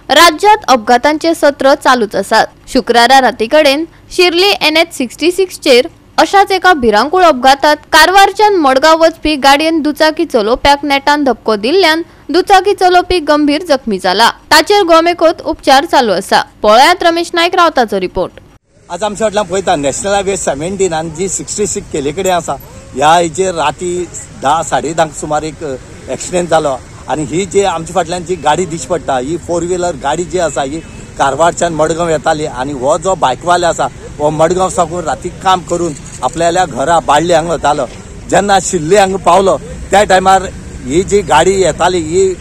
राज्यात अपघातांचे सत्र चालूच असतात। शुक्रारा रातीकडेन शिर्ली NH66 चेर अशाच एका भिरांकूळ अपघातात कारवारच्यान मडगांव वचपी गाडयेन दुचाकी चलोवप्याक नेटान धपको दिल्ल्यान दुचाकी चलोवपी गंभीर जखमी जाला। ताचेर गोमेकोत उपचार चालू आसा। पळयात रमेश नायक रावताचो रिपोर्ट। आज आमच्या फाटल्यान पळयता नॅशनल हायवे 17 आनी जी 66 केले कडेन आसा ह्या हेचेर राती 10-10:30 सुमार एक एक्सिडेंट जालो आणि ही जी आमच्या फाटल्यान जी गाडी दिश्टी पडटा ही 4 व्हीलर गाडी जी आसा ही कारवारच्यान मडगांव येताली आणि हो जो बायकवाले आसा हो मडगांव साकून राती काम करून आपल्याल्या घरा बाळ्ळे हांगा वतालो। जेन्ना शिल्ले हांगा पावलो त्या टायमार ही जी गाडी येताली ही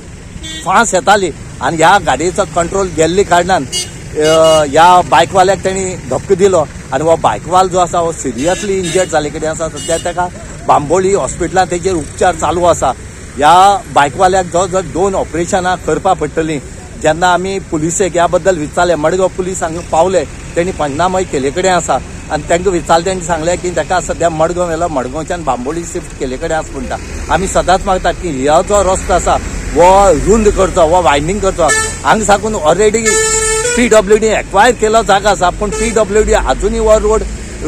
फास्ट येताली आणि ह्या गाडयेचो कंट्रोल गेल्ले कारणान ह्या बायकवाल्याक तेणी धपको दिलो आणि हो बायकवाल जो आसा हो सिरियसली इंजर्ड जाले कडेन आसा। सद्या ताका बांबोळी हॉस्पिटलांत तेजेर उपचार चालू आसा। ह्या बायकवाल्याक जवळ 2 ऑपरेशनां करपा पडटलीं। जेन्ना आमी पुलिसेक ह्या बद्दल विचारले मडगांव पुलीस हांगा पावले तेणी पंचनामे केले कडेन आसा आणि तांकां विचारले तेणी सांगले की ताका सद्या मडगांव व्हेलो मडगांवच्यान बांबोळी शिफ्ट केले कडेन आसा म्हणटा। आमी सदांच मागतात की हो जो रस्तो आसा हो रुंद करचो हो वायडनींग करचो। हांगा साकून ऑलरेडी PWD एक्वायर केलो जागा आसा पण PWD अजूनही हो रोड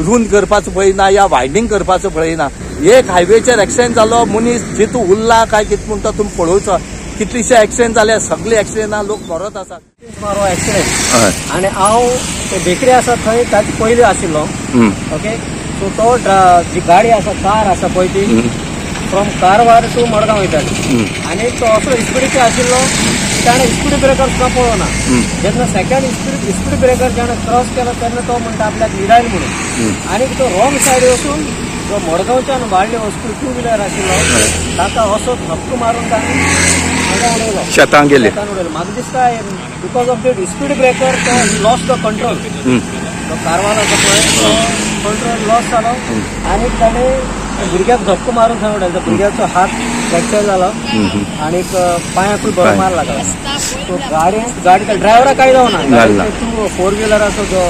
रुंद करपाचो पळयना या वायडनींग करपाचो पळयना। एक हायवेचेर एक्सिडेंट जालो मनीस जितू उरला काय कितें म्हणटा तुमी पळोवचो। कितलीशे एक्सिडेंट जाले सगळे एक्सिडेंटां लोक मरत आसात। मारो एक्सिडेंट आणि हांव ते बेकरी आसा थंय ताचे पयलीं आशिल्लो। ओके सो तो जी गाडी आसा कार आसा पळय ती फ्रॉम कारवार टू मडगांव वयताली आणि तो असो स्पिडीचे आशिल्लो ताणें स्पीड ब्रेकर सुद्दां पळोवना। जेन्ना सेकंड स्पीड ब्रेकर जेन्ना क्रॉस केलो तेन्ना तो म्हणटा आपल्याक विडायल म्हणून आणि तो रॉंग सायड वचून जो मडगांवच्यान बाळ्ळे वचपी 2 व्हीलर आशिल्लो ताका असो धपको मारून ताणें उडयलो शेतान गेले। म्हाका दिसता because of that speed breaker तो लॉस द कंट्रोल तो कारवार आसा पळय तो कंट्रोल लॉस जालो आणि ताणें भुरग्याक धपको मारून थंय उडयलो। भुरग्याचो हात फ्रॅक्चर जालो आणि पांयाकूय बरो मार लागला। तो गाडी ड्रायव्हराक कांय जावना। 4 व्हीलर आसा जो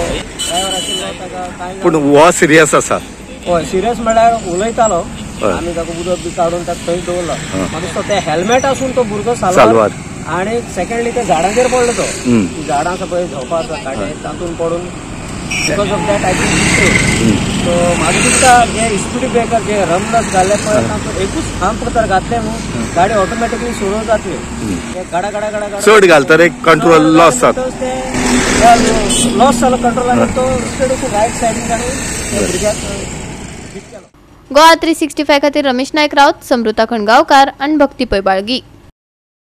ड्रायव्हर आशिल्लो ताका कांय पण हो सिरियस आसा। हय सिरियस म्हळ्यार उलयतालो आमी ताका उदक बी काडून ताका थंय दवरलो। म्हाका दिसता ते हेल्मेट आसून तो भुरगो सालवार आणि सेकंडली ते झाडांचेर पडलो तो झाडां आसा पळय झोपा आसा काडे तातून पडून because of that I think so म्हाका दिसता जे स्पीड ब्रेकर जे रमलस घाल्ले पळय तांचो एकूच खांब तर घातले न्हू गाडी ऑटोमॅटिकली सुरू जातली। गाडा गाडा गाडा गाडा चड घालता एक कंट्रोल लॉस जाता लॉस जालो कंट्रोल आनी तो स्पीड रायट सायडीन आनी भुरग्याक गोवा 365 खातीर रमेश नायक रावत, समृता खणगांवकार आणि भक्ती पैबाळगी।